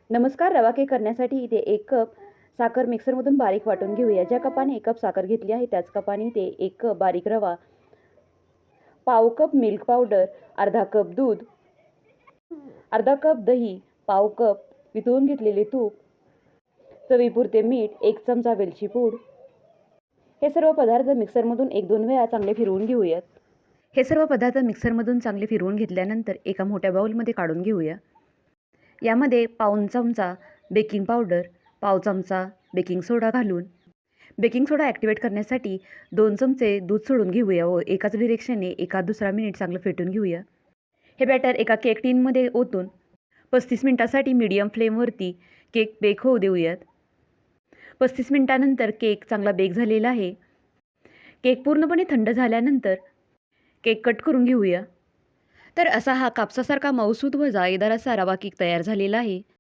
नमस्कार. रवा केक करण्यासाठी इथे 1 कप साखर मिक्सरमधून बारीक वाटून घेऊया. ज्या कपाने 1 कप साखर घेतली आहे त्याच कपाने इथे 1 कप बारीक रवा, पाव कप मिल्क पावडर, अर्धा कप दूध, अर्धा कप दही, पाव कप वितळून घेतलेले तूप, चवीपुरते मीठ, 1 चमचा वेलची पूड. हे सर्व पदार्थ मिक्सरमधून 1-2 वेळा चांगले फिरवून घेऊयात. हे सर्व पदार्थ मिक्सरमधून चांगले फिरवून घेतल्यानंतर एका मोठ्या बाउलमध्ये काढून घेऊया. यामध्ये पाऊण चमचा बेकिंग पावडर, पाव चमचा बेकिंग सोडा घालून बेकिंग सोडा ॲक्टिवेट करण्यासाठी 2 चमचे दूध सोडून घेऊया व एकाच डिरेक्शनने एका दुसरा मिनिट चांगलं फेटून घेऊया. हे बॅटर एका केक टिनमध्ये ओतून 35 मिनिटासाठी मीडियम फ्लेमवरती केक बेक होऊ देऊयात. 35 मिनिटानंतर केक चांगला बेक झालेला आहे. केक पूर्णपणे थंड झाल्यानंतर केक कट करून घेऊया. तर असा हा कापसासारखा मऊसूत व जाळीदार असा रवा केक तयार झालेला आहे.